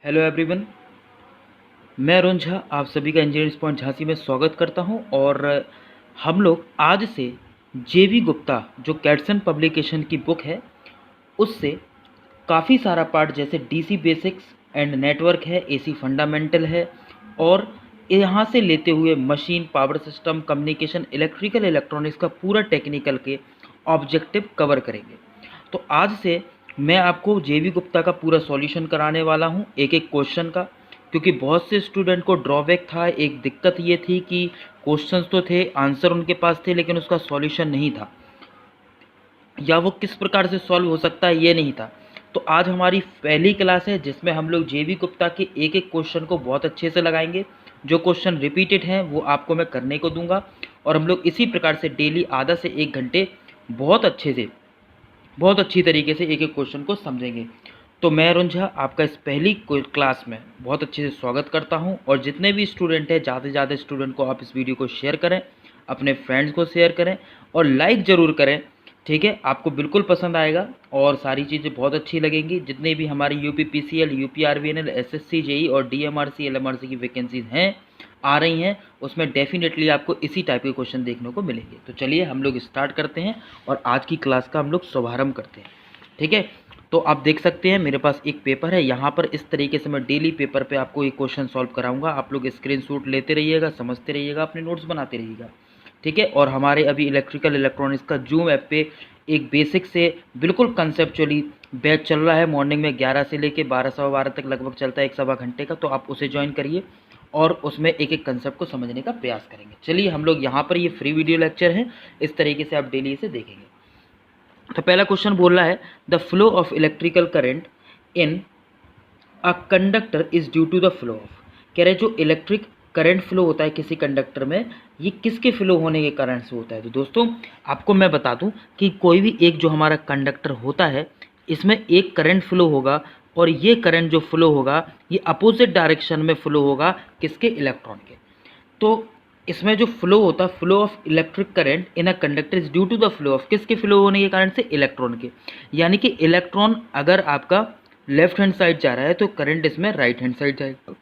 Hello everyone, मैं अरुण झा आप सभी का इंजीनियरिंग पॉइंट झांसी में स्वागत करता हूं। और हम लोग आज से जेवी गुप्ता जो कैटसन पब्लिकेशन की बुक है उससे काफ़ी सारा पार्ट जैसे डीसी बेसिक्स एंड नेटवर्क है, एसी फंडामेंटल है, और यहाँ से लेते हुए machine, power system, communication, electrical, electronics का पूरा टेक्निकल के ऑब्जेक्टिव कवर करेंगे। तो आज से मैं आपको जेवी गुप्ता का पूरा सॉल्यूशन कराने वाला हूँ, एक एक क्वेश्चन का। क्योंकि बहुत से स्टूडेंट को ड्रॉबैक था, एक दिक्कत ये थी कि क्वेश्चंस तो थे, आंसर उनके पास थे, लेकिन उसका सॉल्यूशन नहीं था, या वो किस प्रकार से सॉल्व हो सकता है ये नहीं था। तो आज हमारी पहली क्लास है जिसमें हम लोग जेवी गुप्ता के एक एक क्वेश्चन को बहुत अच्छे से लगाएंगे। जो क्वेश्चन रिपीटेड हैं वो आपको मैं करने को दूंगा, और हम लोग इसी प्रकार से डेली आधा से एक घंटे बहुत अच्छे से, बहुत अच्छी तरीके से एक एक क्वेश्चन को समझेंगे। तो मैं अरुण झा आपका इस पहली क्लास में बहुत अच्छे से स्वागत करता हूं। और जितने भी स्टूडेंट हैं, ज़्यादा से ज़्यादा स्टूडेंट को आप इस वीडियो को शेयर करें, अपने फ्रेंड्स को शेयर करें और लाइक ज़रूर करें। ठीक है, आपको बिल्कुल पसंद आएगा और सारी चीज़ें बहुत अच्छी लगेंगी। जितने भी हमारी यूपीपीसीएल, यूपीआरवीएनएल, एसएससी, जेई और डीएमआरसी, एलएमआरसी की वैकेंसीज हैं, आ रही हैं, उसमें डेफिनेटली आपको इसी टाइप के क्वेश्चन देखने को मिलेंगे। तो चलिए हम लोग स्टार्ट करते हैं और आज की क्लास का हम लोग शुभारंभ करते हैं। ठीक है, तो आप देख सकते हैं मेरे पास एक पेपर है, यहाँ पर इस तरीके से मैं डेली पेपर पे आपको एक क्वेश्चन सॉल्व कराऊंगा। आप लोग स्क्रीनशॉट लेते रहिएगा, समझते रहिएगा, अपने नोट्स बनाते रहिएगा। ठीक है, और हमारे अभी इलेक्ट्रिकल इलेक्ट्रॉनिक्स का जूम ऐप पे एक बेसिक से बिल्कुल कंसेप्चुअली बैच चल रहा है। मॉर्निंग में 11 से लेके 12 सवा 12 तक लगभग चलता है, 1 सवा घंटे का। तो आप उसे ज्वाइन करिए और उसमें एक एक कंसेप्ट को समझने का प्रयास करेंगे। चलिए हम लोग यहाँ पर ये फ्री वीडियो लेक्चर है, इस तरीके से आप डेली इसे देखेंगे। तो पहला क्वेश्चन बोल रहा है the flow of electrical current in a conductor is due to the flow of. कह रहे जो इलेक्ट्रिक करंट फ्लो होता है किसी कंडक्टर में, ये किसके फ्लो होने के कारण से होता है। तो दोस्तों आपको मैं बता दूं कि कोई भी एक जो हमारा कंडक्टर होता है, इसमें एक करंट फ्लो होगा, और ये करंट जो फ्लो होगा ये अपोजिट डायरेक्शन में फ्लो होगा, किसके, इलेक्ट्रॉन के। तो इसमें जो फ्लो होता है, flow of electric current in a conductor is due to the flow of, किसके फ्लो होने के कारण से, इलेक्ट्रॉन के। यानी कि इलेक्ट्रॉन अगर आपका लेफ्ट हैंड साइड जा रहा है तो करंट इसमें राइट हैंड साइड जाएगा।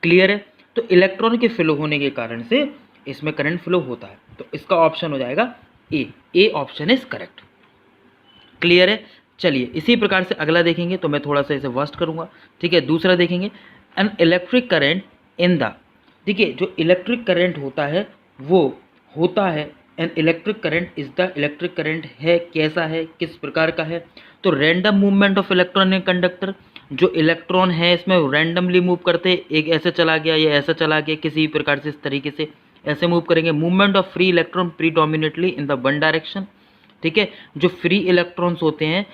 क्लियर है, तो इलेक्ट्रॉन के फ्लो होने के कारण से इसमें करंट फ्लो होता है। तो इसका ऑप्शन हो जाएगा A option is correct. Clear है, चलिए इसी प्रकार से अगला देखेंगे। तो मैं थोड़ा सा इसे वर्स्ट करूंगा। ठीक है, दूसरा देखेंगे an electric current in the. देखिए जो इलेक्ट्रिक करंट होता है वो होता है, an electric current is the, electric current है, कैसा है, किस प्रकार का है। तो random movement of electron in conductor, जो इलेक्ट्रॉन है इसमें रैंडमली मूव करते, एक ऐसे चला गया या ऐसा चला गया, किसी प्रकार से इस तरीके से ऐसे मूव करेंगे। Movement of free electron predominantly in the one direction. ठीक है, जो फ्री इलेक्ट्रॉन्स होते हैं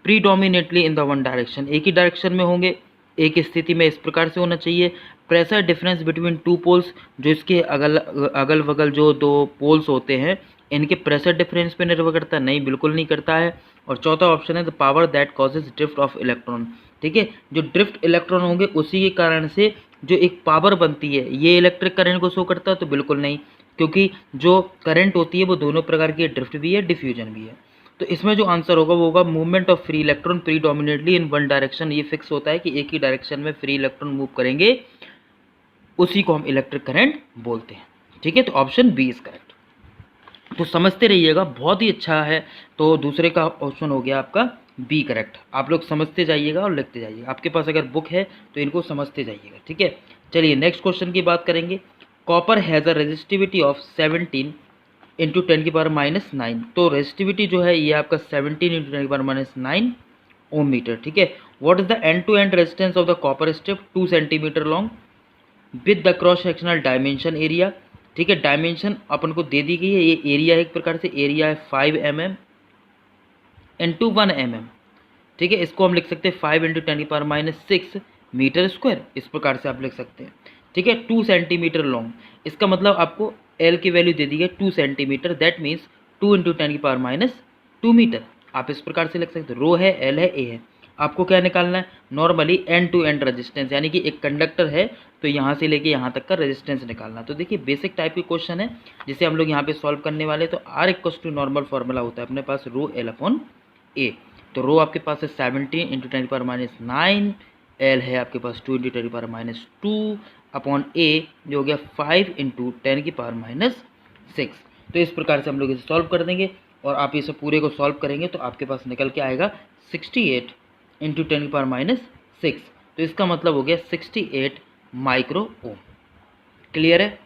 predominantly in the one direction, एक ही डायरेक्शन में होंगे, एक स्थिति में इस प्रकार से होना चाहिए। Pressure difference between two poles, जो इसके अगल बगल जो दो पोल्स होते हैं इनके प्रेशर डिफरेंस पे निर्भर करता है, नहीं बिल्कुल नहीं करता है। और चौथा ऑप्शन है the power that causes drift of electron. ठीक है, जो ड्रिफ्ट इलेक्ट्रॉन होंगे उसी के कारण से जो एक पावर बनती है, ये इलेक्ट्रिक करंट को शो करता है, तो बिल्कुल नहीं, क्योंकि जो करंट होती है वो दोनों प्रकार की, ड्रिफ्ट भी है, डिफ्यूजन भी है। तो इसमें जो आंसर होगा वो होगा movement of free electron predominantly in one direction. ये फिक्स होता है कि एक ही डायरेक्शन में फ्री इलेक्ट्रॉन मूव करेंगे, उसी को हम इलेक्ट्रिक करंट बोलते हैं। ठीक है, तो ऑप्शन बी इज करेक्ट। तो समझते रहिएगा, बहुत ही अच्छा है। तो दूसरे का ऑप्शन हो गया आपका बी करेक्ट। आप लोग समझते जाइएगा और लिखते जाइएगा, आपके पास अगर बुक है तो इनको समझते जाइएगा। ठीक है, चलिए नेक्स्ट क्वेश्चन की बात करेंगे। Copper has a resistivity of 17 into 10⁻⁹। तो रेजिस्टिविटी जो है ये आपका 17 इंटू 10⁻⁹ ओम मीटर। ठीक है, what is the end to end resistance of the copper strip, 2 centimetre long with the cross sectional dimension area. ठीक है, डायमेंशन अपन को दे दी गई है, ये एरिया है, एक प्रकार से एरिया है 5 mm इंटू 1 mm। ठीक है, इसको हम लिख सकते हैं 5 इंटू 10⁻⁶ मीटर स्क्वायर, इस प्रकार से आप लिख सकते हैं। ठीक है, 2 सेंटीमीटर लॉन्ग, इसका मतलब आपको एल की वैल्यू दे दी है 2 centimetre, that means 2 into 10⁻² metre. आप इस प्रकार से लिख सकते हैं, रो है, एल है, ए है। आपको क्या निकालना है, normally end to end resistance, यानी कि एक कंडक्टर है तो यहाँ से लेके यहाँ तक का रेजिस्टेंस निकालना। तो देखिए बेसिक टाइप के क्वेश्चन है जिसे हम लोग यहाँ पे सॉल्व करने वाले। तो R equals to normal formula होता है अपने पास रो एल अपॉन ए। तो रो आपके पास है 17 इंटू 10⁻⁹ एल है आपके पास 2 इंटू 10⁻², अपॉन ए जो हो गया 5 इंटू 10⁻⁶। तो इस प्रकार से हम लोग इसे सॉल्व कर देंगे और आप इसे पूरे को सॉल्व करेंगे तो आपके पास निकल के आएगा 68 इंटू 10⁻⁶। तो इसका मतलब हो गया 68 माइक्रो ओम। क्लियर है?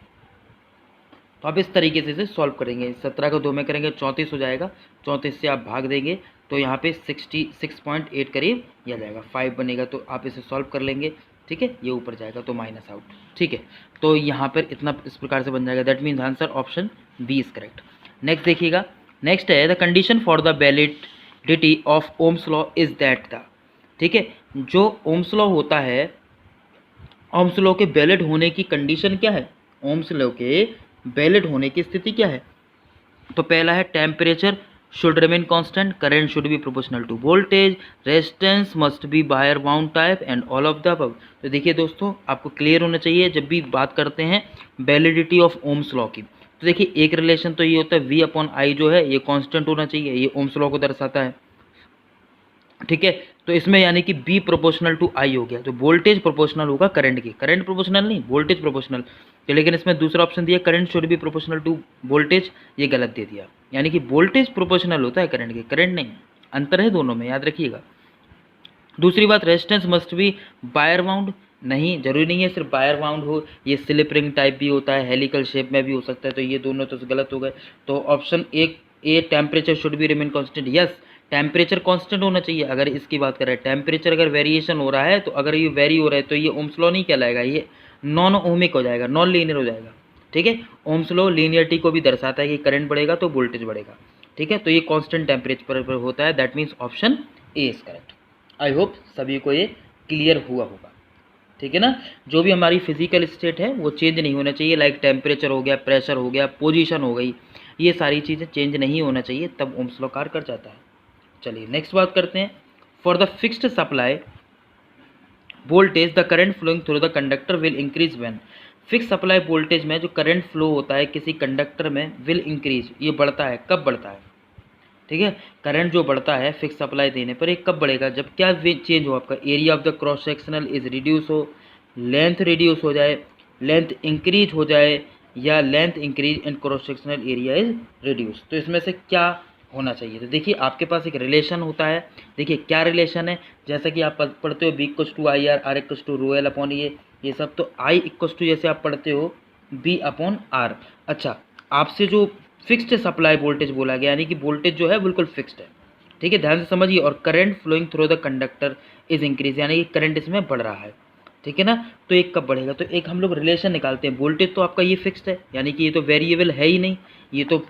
तो आप इस तरीके से इसे सॉल्व करेंगे। 17 को 2 में करेंगे 34 हो जाएगा, 34 से आप भाग देंगे तो यहाँ पे 66.8 करीब ये आ जाएगा, 5 बनेगा तो आप इसे सॉल्व कर लेंगे। ठीक है, ये ऊपर जाएगा तो माइनस आउट। ठीक है, तो यहाँ पर इतना इस प्रकार से बन जाएगा। That means answer option B is correct. Next देखिएगा, नेक्स्ट है the condition for the validity of Ohm's law is that the. ठीक है, जो ओम्स लॉ होता है, ओम्स लॉ के वैलिड होने की कंडीशन क्या है, ओम्स लॉ के वैलिड होने की स्थिति क्या है? तो पहला है temperature should remain constant, current should be proportional to voltage, resistance must be wire bound type and all of the above. तो देखिए दोस्तों, आपको क्लियर होना चाहिए जब भी बात करते हैं वैलिडिटी ऑफ ओम्स लॉ की। तो देखिए एक रिलेशन तो ये होता है V अपॉन I जो है ये कांस्टेंट होना चाहिए, ये ओम्स लॉ को दर्शाता है। ठीक है, तो इसमें यानी कि B प्रोपोर्शनल टू I हो गया, तो वोल्टेज प्रोपोर्शनल होगा करंट की, करंट प्रोपोर्शनल नहीं वोल्टेज प्रोपोर्शनल। तो लेकिन इसमें दूसरा ऑप्शन दिया current should be proportional to voltage, ये गलत दे दिया। यानी कि वोल्टेज प्रोपोर्शनल होता है करंट के, करंट नहीं, अंतर है दोनों में, याद रखिएगा। दूसरी बात resistance must be wire bound, नहीं जरूरी नहीं है सिर्फ वायर बाउंड हो, ये स्लिप रिंग टाइप भी होता है, हेलिकल शेप में भी हो सकता है, तो ये दोनों तो गलत हो गए। तो option a temperature should be remain constant, yes temperature constant होना चाहिए। अगर इसकी बात करें टेम्परेचर अगर वेरिएशन हो रहा है तो अगर ये वेरी हो रहा है तो ये ओम्स लॉ नहीं कहलाएगा, ये नॉन ओमिक हो जाएगा, नॉन लीनियर हो जाएगा। ठीक है, ओम्स लॉ लीनियरिटी को भी दर्शाता है कि करंट बढ़ेगा तो वोल्टेज बढ़ेगा। ठीक है, तो ये कांस्टेंट टेम्परेचर पर होता है, that means option A is correct. I hope सभी को ये क्लियर हुआ होगा। ठीक है ना, जो भी हमारी फिजिकल स्टेट है वो चेंज नहीं होना चाहिए, लाइक टेम्परेचर हो गया, प्रेशर हो गया, पोजीशन हो गई, ये सारी चीज़ें चेंज नहीं होना चाहिए, तब ओम्स लॉ कार्य कर जाता है। चलिए नेक्स्ट बात करते हैं। For the fixed supply voltage the current flowing through the conductor will increase when. Fix supply voltage में जो करंट फ्लो होता है किसी कंडक्टर में विल इंक्रीज, ये बढ़ता है, कब बढ़ता है? ठीक है, करंट जो बढ़ता है फिक्स सप्लाई देने पर ये कब बढ़ेगा? जब क्या चेंज हो, आपका area of the cross sectional is reduce हो, लेंथ रिड्यूस हो जाए, लेंथ इंक्रीज हो जाए, या length increase and cross sectional area is reduce. तो इसमें से क्या होना चाहिए? तो देखिए आपके पास एक रिलेशन होता है, देखिए क्या रिलेशन है, जैसा कि आप पढ़ते हो B equals to I R, R equals to rho L upon ये सब, तो I इक्वल्स टू जैसे आप पढ़ते हो B अपॉन आर। अच्छा, आपसे जो फिक्स्ड सप्लाई वोल्टेज बोला गया, यानी कि वोल्टेज जो है बिल्कुल फिक्स्ड है। ठीक है, ध्यान से समझिए। और current flowing through the conductor is increase, यानी कि करंट इसमें बढ़ रहा है। ठीक है ना, तो एक कब बढ़ेगा? तो एक हम लोग रिलेशन निकालते हैं, वोल्टेज तो आपका ये फिक्स्ड है, यानी कि ये तो वेरिएबल है ही नहीं, ये तो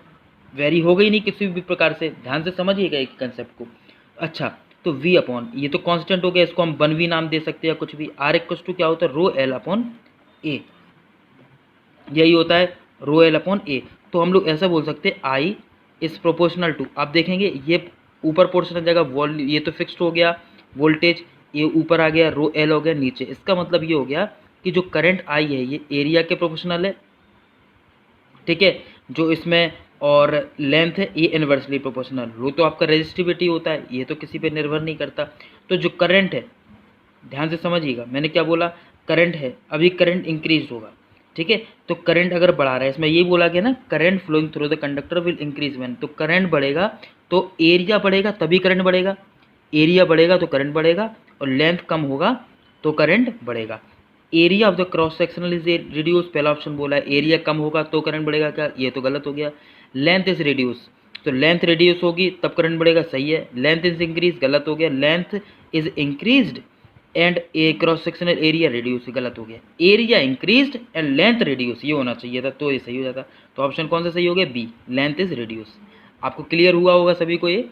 वेरी हो गई नहीं किसी भी प्रकार से, ध्यान से समझिएगा एक कंसेप्ट को। अच्छा, तो V अपॉन ये तो कांस्टेंट हो गया, इसको हम 1V नाम दे सकते हैं या कुछ भी। R इक्वल्स टू क्या होता है, रो एल अपॉन ए, यही होता है रो एल अपॉन ए। तो हम लोग ऐसा बोल सकते हैं I इज प्रोपोर्शनल टू, आप देखेंगे ये ऊपर पोर्शन आ जाएगा, वॉल्यूम ये तो फिक्स्ड हो गया वोल्टेज, ये ऊपर आ गया रो एल हो गया नीचे। इसका मतलब ये हो गया कि जो करंट I है ये एरिया के प्रोपोर्शनल है। ठीक है, जो इसमें और लेंथ है ये इन्वर्सली प्रोपोर्शनल। रो तो आपका रेजिस्टिविटी होता है, ये तो किसी पे निर्भर नहीं करता। तो जो करंट है, ध्यान से समझिएगा, मैंने क्या बोला, करंट है, अभी करंट इंक्रीज होगा। ठीक है, तो करंट अगर बढ़ा रहा है, इसमें ये बोला गया ना current flowing through the conductor will increase when, तो करंट बढ़ेगा तो एरिया बढ़ेगा तभी करंट बढ़ेगा, एरिया बढ़ेगा तो करंट बढ़ेगा, और लेंथ कम होगा तो करंट बढ़ेगा। Area of the cross sectional is reduce, पहला ऑप्शन बोला है, एरिया कम होगा तो करंट बढ़ेगा, क्या ये तो गलत हो गया। लेंथ इज रिड्यूस, तो लेंथ रिड्यूस होगी तब करंट बढ़ेगा, सही है। लेंथ इज इंक्रीज, गलत हो गया। Length is increased and A cross sectional area reduce, गलत हो गया। Area increased and length reduce, ये होना चाहिए था, तो ये सही हो जाता। तो ऑप्शन कौन सा सही हो गया, बी, लेंथ इज रिड्यूस। आपको क्लियर हुआ होगा सभी को ये?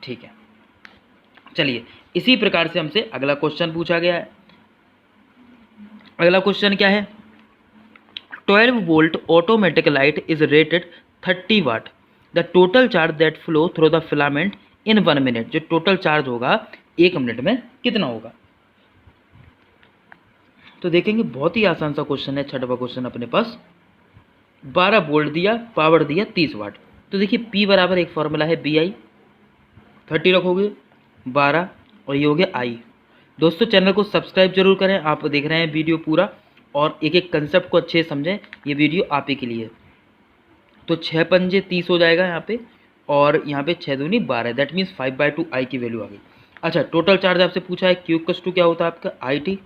ठीक है, चलिए इसी प्रकार से हमसे अगला क्वेश्चन पूछा गया है। अगला क्वेश्चन क्या है, 12 volt automatic light is rated 30 watt, the total charge that flow through the filament in 1 minute, जो टोटल चार्ज होगा 1 मिनट में कितना होगा? तो देखेंगे बहुत ही आसान सा क्वेश्चन है, छठवां क्वेश्चन अपने पास। 12 वोल्ट दिया, पावर दिया 30 वाट। तो देखिए P बराबर एक फॉर्मूला है BI, 30 रखोगे 12 और ये हो गया I, दोस्तों चैनल को सब्सक्राइब जरूर करें, आप देख रहे हैं वीडियो पूरा और एक एक कंसेप्ट को अच्छे से समझें, ये वीडियो आप ही के लिए। तो 6 पंजे 30 हो जाएगा यहाँ पे, और यहाँ पे 6 दूनी 12, दैट मीन्स 5/2 आई की वैल्यू आ गई। अच्छा, टोटल चार्ज आपसे पूछा है क्यू इक्वल्स टू क्या होता है आपका आई टी।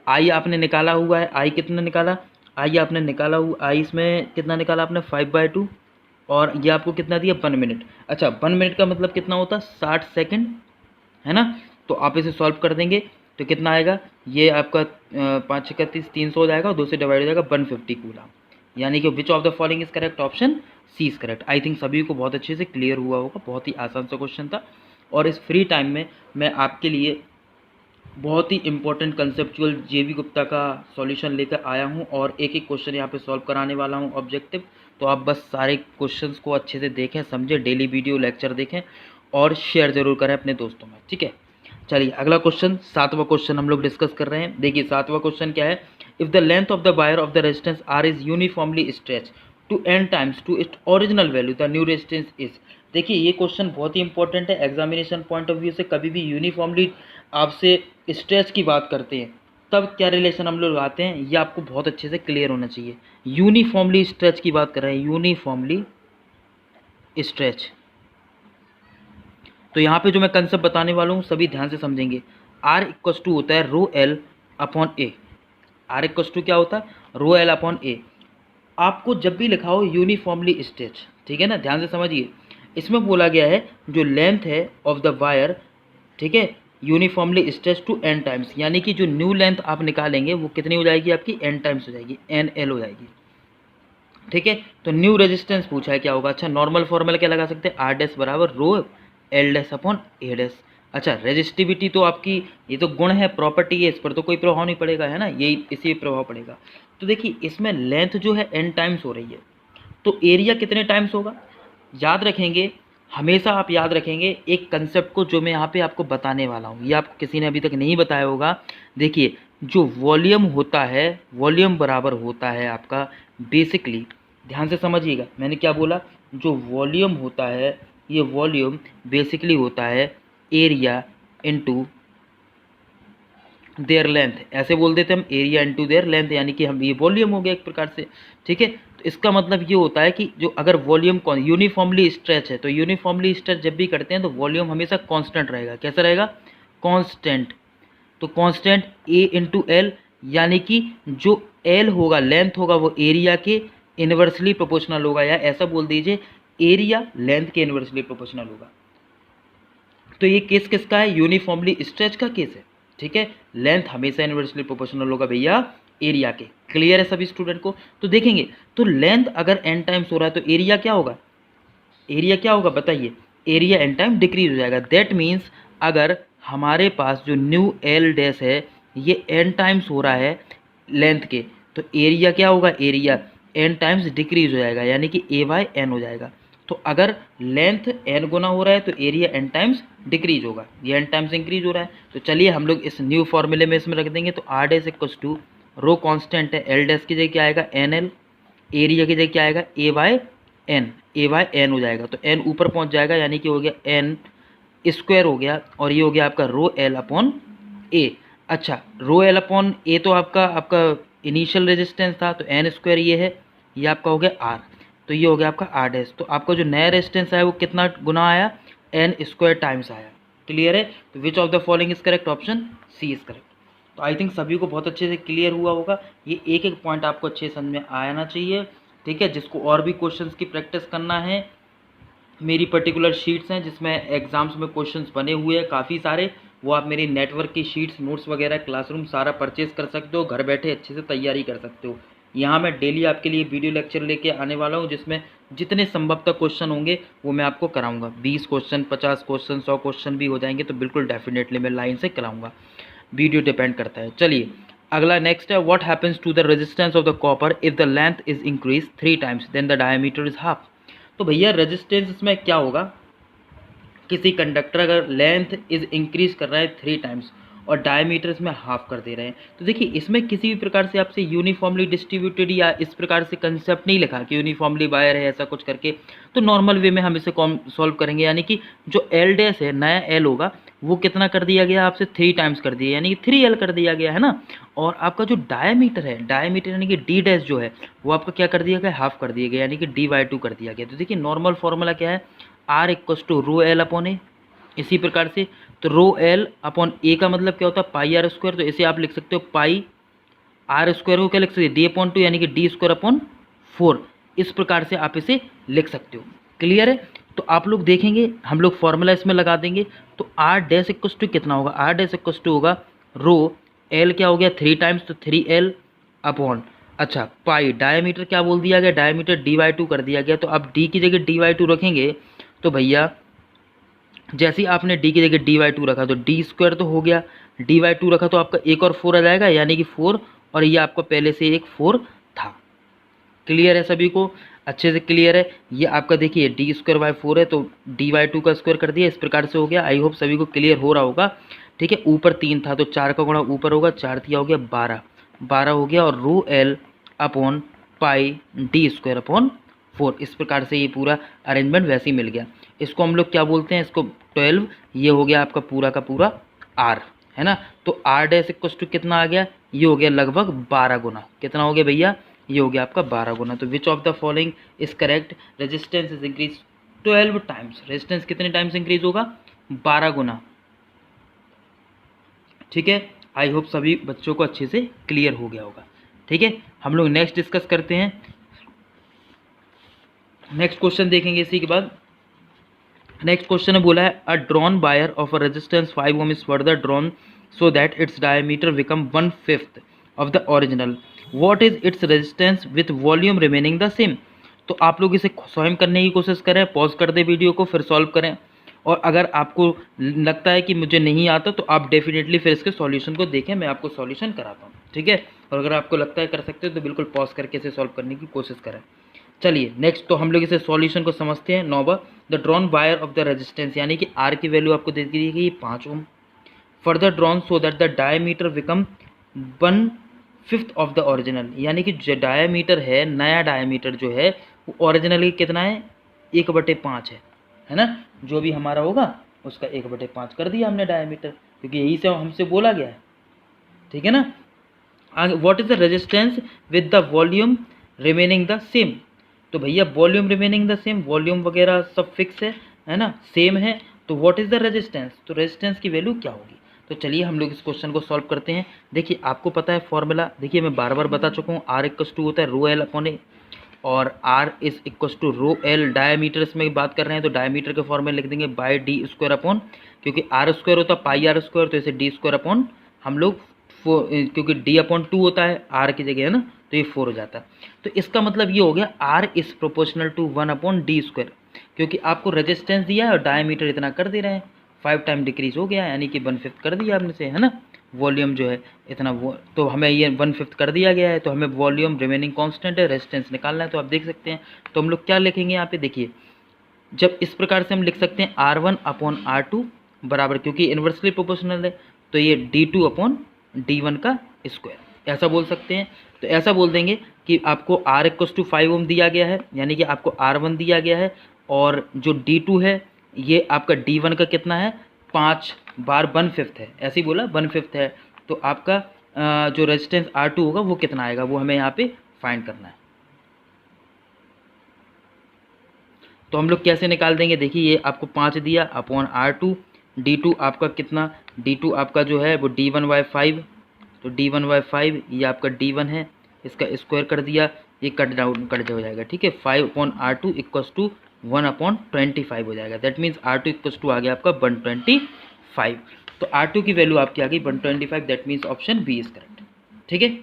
आई आपने निकाला हुआ है, आई कितना निकाला, आई आपने निकाला हुआ, आई इसमें कितना निकाला आपने 5/2, और ये आपको कितना दिया 1 मिनट। अच्छा, 1 मिनट का मतलब कितना होता है 60 सेकेंड, है ना। तो आप इसे सॉल्व कर देंगे तो कितना आएगा, ये आपका 5 छक्का 30 300 हो जाएगा, और 2 से डिवाइड हो जाएगा 150 कूलम, यानी कि which of the following is correct, option C is correct. I think सभी को बहुत अच्छे से क्लियर हुआ होगा, बहुत ही आसान सा क्वेश्चन था। और इस फ्री टाइम में मैं आपके लिए बहुत ही इंपॉर्टेंट कंसेप्चुअल जेवी गुप्ता का सॉल्यूशन लेकर आया हूं, और एक एक क्वेश्चन यहाँ पे सॉल्व कराने वाला हूं ऑब्जेक्टिव। तो आप बस सारे क्वेश्चंस को अच्छे से देखें, समझें, डेली वीडियो लेक्चर देखें और शेयर जरूर करें अपने दोस्तों में, ठीक है। चलिए अगला क्वेश्चन, 7वां क्वेश्चन हम लोग डिस्कस कर रहे हैं। देखिए 7वां क्वेश्चन क्या है, if the length of the wire of the resistance R is uniformly stretch to n times to its original value the new resistance is. देखिए ये क्वेश्चन बहुत ही इंपॉर्टेंट है एग्जामिनेशन पॉइंट ऑफ व्यू से। कभी भी यूनिफॉर्मली आपसे स्ट्रेच की बात करते हैं तब क्या रिलेशन हम लोग लगाते हैं, ये आपको बहुत अच्छे से क्लियर होना चाहिए। यूनिफॉर्मली स्ट्रेच की बात कर रहे हैं, यूनिफॉर्मली स्ट्रेच। तो यहाँ पे जो मैं कंसेप्ट बताने वाला हूँ सभी ध्यान से समझेंगे। आर इक्वस टू होता है rho L upon A. R equals to क्या होता है, रो एल अपॉन ए। आपको जब भी लिखा हो यूनिफॉर्मली स्ट्रेच, ठीक है ना, ध्यान से समझिए। इसमें बोला गया है जो लेंथ है ऑफ द वायर, ठीक है, uniformly stretch to N times, यानी कि जो न्यू लेंथ आप निकालेंगे वो कितनी हो जाएगी आपकी, एन टाइम्स हो जाएगी, एन एल हो जाएगी, ठीक है। तो न्यू रेजिस्टेंस पूछा है क्या होगा। अच्छा, नॉर्मल फॉर्मूला क्या लगा सकते हैं, आर डैश बराबर रो एल डैश अपॉन ए डैश। अच्छा, रेजिस्टिविटी तो आपकी ये तो गुण है, प्रॉपर्टी है, इस पर तो कोई प्रभाव नहीं पड़ेगा, है ना, यही इसी प्रभाव पड़ेगा। तो देखिए इसमें लेंथ जो है एन टाइम्स हो रही है, तो एरिया कितने टाइम्स होगा, याद रखेंगे, हमेशा आप याद रखेंगे एक कंसेप्ट को जो मैं यहाँ पे आपको बताने वाला हूँ, ये आपको किसी ने अभी तक नहीं बताया होगा। देखिए जो वॉल्यूम होता है, वॉल्यूम बराबर होता है आपका बेसिकली, ध्यान से समझिएगा मैंने क्या बोला, जो वॉल्यूम होता है ये वॉल्यूम बेसिकली होता है एरिया इनटू देयर लेंथ। ऐसे बोल देते हम एरिया इनटू देयर लेंथ, यानी कि हम ये वॉल्यूम हो गया एक प्रकार से, ठीक है। तो इसका मतलब ये होता है कि जो अगर वॉल्यूम कौन यूनिफॉर्मली स्ट्रेच है तो यूनिफॉर्मली स्ट्रेच जब भी करते हैं तो वॉल्यूम हमेशा कांस्टेंट रहेगा। कैसा रहेगा, कांस्टेंट। तो कांस्टेंट ए इंटू एल, यानी कि जो एल होगा, लेंथ होगा, वो एरिया के इन्वर्सली प्रोपोर्शनल होगा, या ऐसा बोल दीजिए एरिया लेंथ के इन्वर्सली प्रोपोर्शनल होगा। तो ये केस किसका है, यूनिफॉर्मली स्ट्रेच का केस है, ठीक है। लेंथ हमेशा इन्वर्सली प्रोपोर्शनल होगा भैया एरिया के। क्लियर है सभी स्टूडेंट को। तो देखेंगे तो लेंथ अगर n टाइम्स हो रहा है तो एरिया क्या होगा, एरिया क्या होगा बताइए, एरिया n टाइम डिक्रीज हो जाएगा। दैट मीन्स अगर हमारे पास जो न्यू एल डैश है ये n टाइम्स हो रहा है लेंथ के, तो एरिया क्या होगा, एरिया n टाइम्स डिक्रीज हो जाएगा, यानी कि a बाई एन हो जाएगा। तो अगर लेंथ n गुना हो रहा है तो एरिया n टाइम्स डिक्रीज होगा, ये n टाइम्स इंक्रीज हो रहा है। तो चलिए हम लोग इस न्यू फॉर्मूले में इसमें रख देंगे। तो R dash equals to rho constant है, एल डैश की जगह क्या आएगा एन एल, एरिया की जगह क्या आएगा ए बाय एन, ए बाय एन हो जाएगा। तो एन ऊपर पहुंच जाएगा, यानी कि हो गया एन स्क्वायर हो गया, और ये हो गया आपका रो एल अपॉन ए। अच्छा, रो एल अपॉन ए तो आपका इनिशियल रेजिस्टेंस था, तो एन स्क्वायर ये है, ये आपका हो गया आर, तो ये हो गया आपका आर डैश। तो आपका जो नया रेजिस्टेंस है वो कितना गुना आया, एन स्क्वायर टाइम्स आया। क्लियर है। तो which of the following is correct, option C is correct. तो आई थिंक सभी को बहुत अच्छे से क्लियर हुआ होगा। ये एक एक पॉइंट आपको अच्छे से समझ में आना चाहिए, ठीक है। जिसको और भी क्वेश्चंस की प्रैक्टिस करना है, मेरी पर्टिकुलर शीट्स हैं जिसमें एग्जाम्स में क्वेश्चंस बने हुए हैं काफ़ी सारे, वो आप मेरी नेटवर्क की शीट्स, नोट्स वगैरह, क्लासरूम सारा परचेज कर सकते हो, घर बैठे अच्छे से तैयारी कर सकते हो। यहाँ मैं डेली आपके लिए वीडियो लेक्चर लेके आने वाला हूँ जिसमें जितने संभवतः क्वेश्चन होंगे वो मैं आपको कराऊंगा। 20 क्वेश्चन, 50 क्वेश्चन, 100 क्वेश्चन भी हो जाएंगे तो बिल्कुल डेफिनेटली मैं लाइन से कराऊंगा, वीडियो डिपेंड करता है। चलिए अगला नेक्स्ट है, what happens to the resistance of the copper if the length is increase 3 times then the diameter is half. तो भैया रेजिस्टेंस इसमें क्या होगा, किसी कंडक्टर अगर लेंथ इज इंक्रीज कर रहा है 3 टाइम्स और डायमीटर इसमें हाफ कर दे रहे हैं, तो देखिए इसमें किसी भी प्रकार से आपसे यूनिफॉर्मली डिस्ट्रीब्यूटेड या इस प्रकार से कंसेप्ट नहीं लिखा कि यूनिफॉर्मली वायर है ऐसा कुछ करके। तो नॉर्मल वे में हम इसे सॉल्व करेंगे, यानी कि जो एल डैश है, नया एल होगा वो कितना कर दिया गया आपसे 3 टाइम्स कर दिया, यानी कि 3L कर दिया गया है ना। और आपका जो डायमीटर है, डायमीटर यानी कि डी डैश जो है वो आपका क्या कर दिया गया, हाफ कर दिया गया, यानी कि dy/2 कर दिया गया। तो देखिए नॉर्मल फॉर्मूला क्या है, R equals to rho L upon A. इसी प्रकार से तो रो एल अपॉन ए का मतलब क्या होता है, पाई आर स्क्वायर। तो इसे आप लिख सकते हो पाई आर स्क्वायर को क्या लिख सकते हैं, d/2 यानी कि डी स्क्वायर अपॉन 4। इस प्रकार से आप इसे लिख सकते हो। क्लियर है। तो आप लोग देखेंगे, हम लोग फॉर्मूला इसमें लगा देंगे। तो आर डैश इक्वस टू कितना होगा, आर डैश इक्वस टू होगा रो एल क्या हो गया 3 टाइम्स, तो 3L अपॉन अच्छा पाई डायमीटर क्या बोल दिया गया, डायमीटर dy/2 कर दिया गया। तो आप d की जगह dy/2 रखेंगे तो भैया जैसे ही आपने d की जगह dy/2 रखा तो डी स्क्वायर तो हो गया, dy/2 रखा तो आपका एक और 4 आ जाएगा, यानी कि 4, और ये आपका पहले से एक 4 था। क्लियर है सभी को, अच्छे से क्लियर है। ये आपका देखिए डी स्क्वायर बाई 4 है, तो dy/2 का स्क्वायर कर दिया, इस प्रकार से हो गया। आई होप सभी को क्लियर हो रहा होगा। ठीक है, ऊपर 3 था तो 4 का गुणा ऊपर होगा, 4 दिया हो गया 12, 12 हो गया, और रो L upon pi D square upon 4। इस प्रकार से ये पूरा अरेंजमेंट वैसे ही मिल गया। इसको हम लोग क्या बोलते हैं, इसको 12, ये हो गया आपका पूरा का पूरा आर, है ना। तो आर डैश इक्वस टू कितना आ गया, ये हो गया लगभग 12 गुना। कितना हो गया भैया, ये हो गया आपका 12 गुना। तो which of the following is correct, resistance is increase 12 times. Resistance कितने टाइम्स इंक्रीज होगा, 12 गुना। ठीक है, आई होप सभी बच्चों को अच्छे से क्लियर हो गया होगा। ठीक है, हम लोग नेक्स्ट डिस्कस करते हैं। नेक्स्ट क्वेश्चन देखेंगे इसी के बाद। नेक्स्ट क्वेश्चन में बोला है a drawn wire of a resistance 5 ohm is further drawn so that its diameter become 1/5 of the original, what is its resistance with volume remaining the same. तो आप लोग इसे स्वयं करने की कोशिश करें, पॉज कर दे वीडियो को, फिर सॉल्व करें। और अगर आपको लगता है कि मुझे नहीं आता तो आप डेफिनेटली फिर इसके सॉल्यूशन को देखें, मैं आपको सॉल्यूशन कराता हूँ। ठीक है, और अगर आपको लगता है कर सकते हो तो बिल्कुल पॉज करके इसे सॉल्व करने की कोशिश करें। चलिए नेक्स्ट, तो हम लोग इसे सॉल्यूशन को समझते हैं। Number the drawn wire of the resistance, यानी कि आर की वैल्यू आपको दे दी गई 5 ohm, further drawn so that the diameter become 1/5 of the original, यानी कि जो डायमीटर है, नया डायमीटर जो है वो ओरिजिनल कितना है, 1/5 है ना। जो भी हमारा होगा उसका 1/5 कर दिया हमने डायमीटर, क्योंकि यही से हमसे बोला गया है। ठीक है ना। आगे what is the resistance with the volume remaining the same. तो भैया volume remaining the same, volume वगैरह सब फिक्स है ना, सेम है। तो व्हाट इज द रेजिस्टेंस, तो रेजिस्टेंस की वैल्यू क्या होगी। तो चलिए हम लोग इस क्वेश्चन को सॉल्व करते हैं। देखिए आपको पता है फॉर्मूला, देखिए मैं बार बार बता चुका हूँ, आर इक्वस टू होता है रो एल अपॉन ए, और R is equals to rho L, diameter में बात कर रहे हैं तो डायमीटर के फॉर्मूले लिख देंगे बाय डी स्क्वायर अपॉन, क्योंकि आर स्क्वायर होता है पाई आर स्क्वायर, तो इसे डी स्क्वायर अपॉन हम लोग क्योंकि d/2 होता है आर की जगह, है ना, तो ये 4 हो जाता है। तो इसका मतलब ये हो गया are is proportional to 1/d², क्योंकि आपको रेजिस्टेंस दिया है और डायमीटर इतना कर दे रहे हैं, 5 टाइम डिक्रीज हो गया, यानी कि 1/5 कर दिया आपने से, है ना। वॉल्यूम जो है इतना वो, तो हमें ये 1/5 कर दिया गया है, तो हमें वॉल्यूम रिमेनिंग कांस्टेंट है, रेजिस्टेंस निकालना है। तो आप देख सकते हैं, तो हम लोग क्या लिखेंगे यहाँ पे, देखिए जब इस प्रकार से हम लिख सकते हैं R1/R2 बराबर, क्योंकि इन्वर्सली प्रोपोर्शनल है, तो ये D2/D1 का स्क्वायर, ऐसा बोल सकते हैं। तो ऐसा बोल देंगे कि आपको R इक्वस टू 5 ओम दिया गया है, यानी कि आपको R1 दिया गया है, और जो D2 है ये आपका D1 का कितना है, 5 बार 1/5 है, ऐसे ही बोला 1/5 है। तो आपका जो रेजिस्टेंस R2 होगा वो कितना आएगा, वो हमें यहाँ पे फाइंड करना है। तो हम लोग कैसे निकाल देंगे, देखिए ये आपको 5 दिया अपॉन R2, D2 आपका कितना, D2 आपका जो है वो D1/5, तो D1/5 ये आपका D1 है, इसका स्क्वायर कर दिया, ये कट हो जाएगा। ठीक है, 5/R2 इक्वस टू 1/25 हो जाएगा, that means R2 equals to आ गया आपका 125। तो R2 की वैल्यू आपकी आ गई 125, that means option B is correct. ठीक है,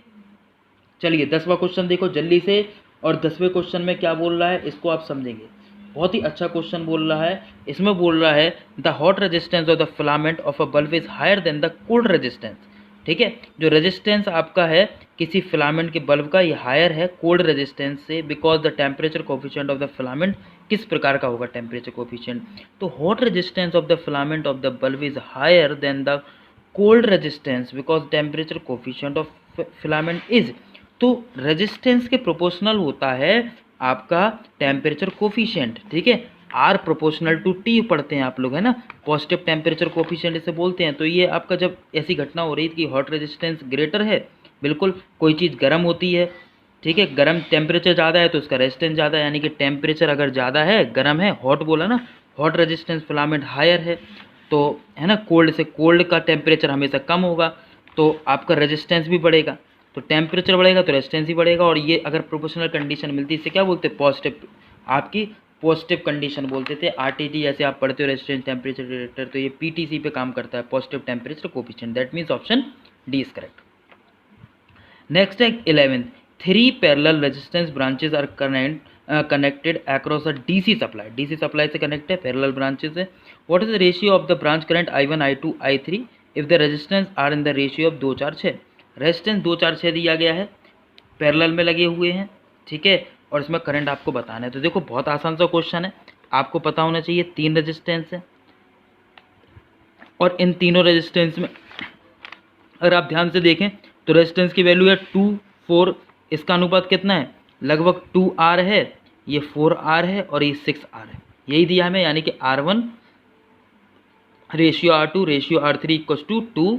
चलिए 10वां क्वेश्चन देखो जल्दी से, और 10वें क्वेश्चन में क्या बोल रहा है इसको आप समझेंगे। बहुत ही अच्छा क्वेश्चन बोल रहा है। इसमें बोल रहा है the hot resistance of the filament of a bulb is higher than the cold resistance. ठीक है, जो रेजिस्टेंस आपका है किसी फिलामेंट के बल्ब का, ये हायर है कोल्ड रेजिस्टेंस से, because the temperature coefficient of the filament, किस प्रकार का होगा टेम्परेचर कोफिशिएंट, तो hot resistance of the filament of the bulb is higher than the cold resistance because temperature coefficient of filament is. तो resistance के proportional होता है आपका टेम्परेचर कोफिशिएंट। ठीक है, आर प्रोपोर्शनल टू टी पढ़ते हैं आप लोग, है ना, पॉजिटिव टेम्परेचर कोफिशिएंट इसे बोलते हैं। तो ये आपका जब ऐसी घटना हो रही थी कि हॉट रेजिस्टेंस ग्रेटर है, बिल्कुल कोई चीज़ गर्म होती है, ठीक है, गर्म टेम्परेचर ज़्यादा है तो उसका रेजिस्टेंस ज़्यादा है, यानी कि टेम्परेचर अगर ज़्यादा है, गर्म है, हॉट बोला ना, हॉट रेजिस्टेंस फिलामेंट हायर है, तो है ना, कोल्ड से कोल्ड का टेम्परेचर हमेशा कम होगा तो आपका रेजिस्टेंस भी बढ़ेगा, तो टेम्परेचर बढ़ेगा तो रेजिस्टेंस ही बढ़ेगा। और ये अगर प्रोपोर्शनल कंडीशन मिलती है इसे क्या बोलते हैं, पॉजिटिव, आपकी पॉजिटिव कंडीशन बोलते थे। आरटीटी जैसे आप पढ़ते हो रेजिस्टेंस टेम्परेचर डिटेक्टर, तो ये पीटीसी पे काम करता है, positive temperature coefficient. That means option D is correct. Next है 11th, 3 parallel resistance branches are connected across a DC supply. DC supply से कनेक्ट है, पैरेलल ब्रांचेस है। What is the ratio of the branch current I1 I2 I3 if the resistance are in the ratio of 2 4 6। Resistance 2 4 6 दिया गया है, parallel में लगे हुए हैं, ठीक है, और इसमें करंट आपको बताना है। तो देखो बहुत आसान सा क्वेश्चन है, आपको पता होना चाहिए 3 रेजिस्टेंस है और इन तीनों रेजिस्टेंस में अगर आप ध्यान से देखें तो रेजिस्टेंस की वैल्यू है 2 4, इसका अनुपात कितना है, लगभग 2R है, ये 4R है और ये 6R है, यही दिया हमें, यानी कि R1 ratio R2 ratio R3 equals to 2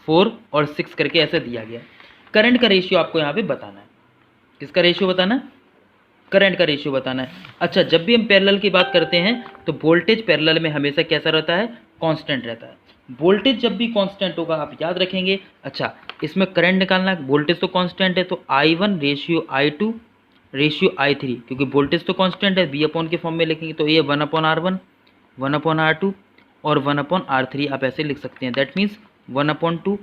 4 और 6 करके ऐसे दिया गया। करंट का रेशियो आपको यहाँ पे बताना है, किसका रेशियो बताना है, करंट का रेशियो बताना है। अच्छा, जब भी हम पैरेलल की बात करते हैं तो वोल्टेज पैरेलल में हमेशा कैसा रहता है, कांस्टेंट रहता है। वोल्टेज जब भी कांस्टेंट होगा आप याद रखेंगे। अच्छा, इसमें करंट निकालना है, वोल्टेज तो कांस्टेंट है, तो I1 ratio I2 ratio I3, क्योंकि वोल्टेज तो कांस्टेंट है, V अपॉन के फॉर्म में लिखेंगे तो ये 1/R1 1/R2 और 1/R3 आप ऐसे लिख सकते हैं। दैट मीन्स 1/2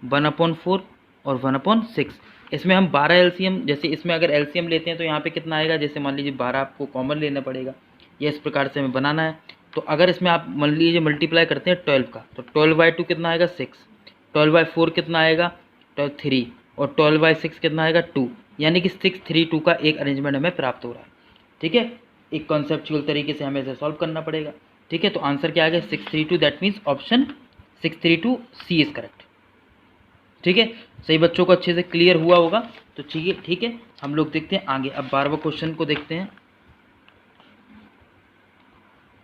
1/4 और 1/6। इसमें हम 12 एलसीएम, जैसे इसमें अगर एलसीएम लेते हैं तो यहाँ पे कितना आएगा, जैसे मान लीजिए 12 आपको कॉमन लेना पड़ेगा, ये इस प्रकार से हमें बनाना है। तो अगर इसमें आप मान लीजिए मल्टीप्लाई करते हैं 12 का, तो 12/2 कितना आएगा 6, 12/4 कितना आएगा 3 और 12/6 कितना आएगा 2, यानी कि 6 3 2 का एक अरेंजमेंट हमें प्राप्त हो रहा है, ठीक है। एक कॉन्सेप्चुअल तरीके से हमें इसे सॉल्व करना पड़ेगा, ठीक है। तो आंसर क्या आ गया 632, that means option 632 C is correct, ठीक है। सही बच्चों को अच्छे से क्लियर हुआ होगा, तो ठीक है, हम लोग देखते हैं आगे। अब 12वें क्वेश्चन को देखते हैं,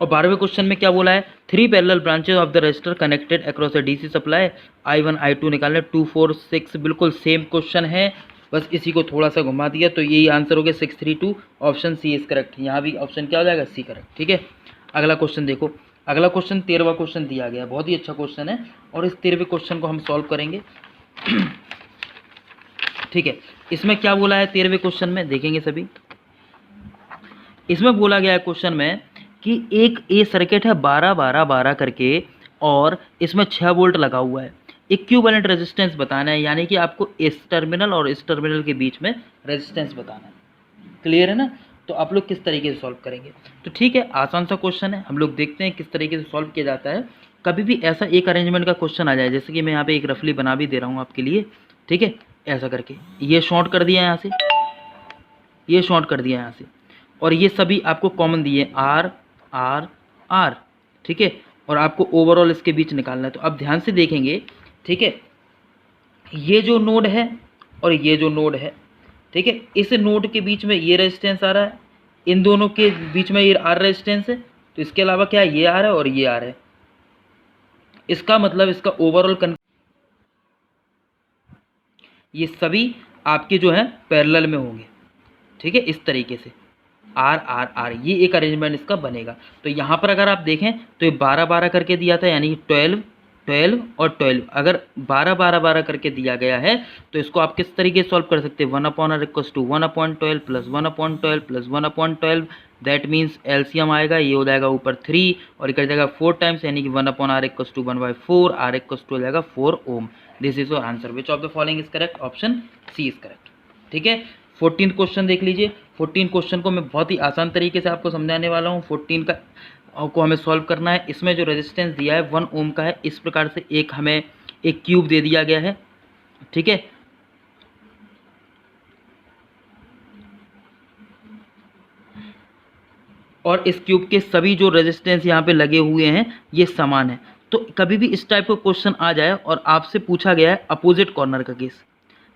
और 12वें क्वेश्चन में क्या बोला है, 3 parallel branches of the register connected across a DC supply, I1 I2 निकालना, 2 4 6, बिल्कुल सेम क्वेश्चन है, बस इसी को थोड़ा सा घुमा दिया, तो यही आंसर हो गया 632, ऑप्शन सी इज करेक्ट। यहाँ भी ऑप्शन क्या हो जाएगा, सी करेक्ट, ठीक है। अगला क्वेश्चन देखो, अगला क्वेश्चन 13वां क्वेश्चन दिया गया है, बहुत ही अच्छा क्वेश्चन है, और इस 13वें क्वेश्चन को हम सॉल्व करेंगे, ठीक है। इसमें क्या बोला है 13वें क्वेश्चन में, देखेंगे सभी। इसमें बोला गया है क्वेश्चन में कि एक ए सर्किट है 12 12 12 करके, और इसमें 6 वोल्ट लगा हुआ है, इक्विवेलेंट रेजिस्टेंस बताना है, यानी कि आपको इस टर्मिनल और इस टर्मिनल के बीच में रेजिस्टेंस बताना है। क्लियर है ना। तो आप लोग किस तरीके से सॉल्व करेंगे, तो ठीक है, आसान सा क्वेश्चन है, हम लोग देखते हैं किस तरीके से सॉल्व किया जाता है। कभी भी ऐसा एक अरेंजमेंट का क्वेश्चन आ जाए, जैसे कि मैं यहाँ पे एक रफली बना भी दे रहा हूँ आपके लिए, ठीक है, ऐसा करके ये शॉर्ट कर दिया यहाँ से, ये शॉर्ट कर दिया यहाँ से, और ये सभी आपको कॉमन दिए आर आर आर, ठीक है, और आपको ओवरऑल इसके बीच निकालना है। तो अब ध्यान से देखेंगे, ठीक है, ये जो नोड है और ये जो नोड है, ठीक है, इस नोड के बीच में ये रेजिस्टेंस आ रहा है, इन दोनों के बीच में ये आर रेजिस्टेंस है, तो इसके अलावा क्या है, ये आ रहा है और ये आ रहा है, इसका मतलब इसका ओवरऑल ये सभी आपके जो है पैरेलल में होंगे, ठीक है, इस तरीके से आर आर आर, ये एक अरेंजमेंट इसका बनेगा। तो यहाँ पर अगर आप देखें तो ये 12 12 करके दिया था, यानी कि 12 12 और 12, अगर 12 12 12 करके दिया गया है तो इसको आप किस तरीके से सॉल्व कर सकते हैं, 1/r equals to 1/12 plus 1/12 plus 1/12, that means LCM आएगा, ये हो जाएगा ऊपर 3 और इधर जाएगा 4 टाइम्स, यानी कि 1/r equals to 1/4, r equals to हो जाएगा 4 ohm. This is your answer, which of the following is correct, option C is correct, ठीक है। 14 क्वेश्चन देख लीजिए। 14 क्वेश्चन को मैं बहुत ही आसान तरीके से आपको समझाने वाला हूँ। 14 का को हमें सॉल्व करना है। इसमें जो रेजिस्टेंस दिया है 1 ओम का है, इस प्रकार से एक हमें एक क्यूब दे दिया गया है, ठीक है। और इस क्यूब के सभी जो रेजिस्टेंस यहाँ पे लगे हुए हैं ये समान है। तो कभी भी इस टाइप का क्वेश्चन आ जाए और आपसे पूछा गया है अपोजिट कॉर्नर का केस,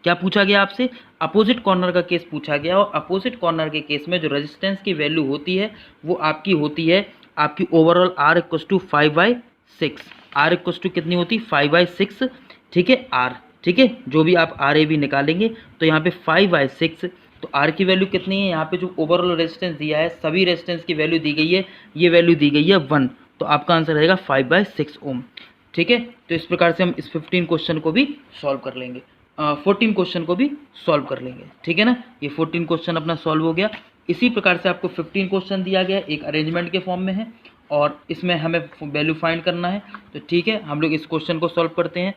क्या पूछा गया आपसे? अपोजिट कॉर्नर का केस पूछा गया, और अपोजिट कॉर्नर के केस में जो रेजिस्टेंस की वैल्यू होती है वो आपकी होती है आपकी overall R equals to 5/6। R equals to कितनी होती है? 5/6, ठीक है, R, ठीक है, जो भी आप आर ए भी निकालेंगे तो यहाँ पे 5/6, तो R की वैल्यू कितनी है? यहाँ पे जो ओवरऑल रेजिस्टेंस दिया है, सभी रेजिस्टेंस की वैल्यू दी गई है, ये वैल्यू दी गई है 1, तो आपका आंसर रहेगा 5/6 ओम, ठीक है। तो इस प्रकार से हम इस 15 क्वेश्चन को भी सॉल्व कर लेंगे, 14 क्वेश्चन को भी सॉल्व कर लेंगे, ठीक है ना। ये 14 क्वेश्चन अपना सॉल्व हो गया। इसी प्रकार से आपको 15 क्वेश्चन दिया गया, एक अरेंजमेंट के फॉर्म में है और इसमें हमें वैल्यू फाइंड करना है। तो ठीक है, हम लोग इस क्वेश्चन को सॉल्व करते हैं।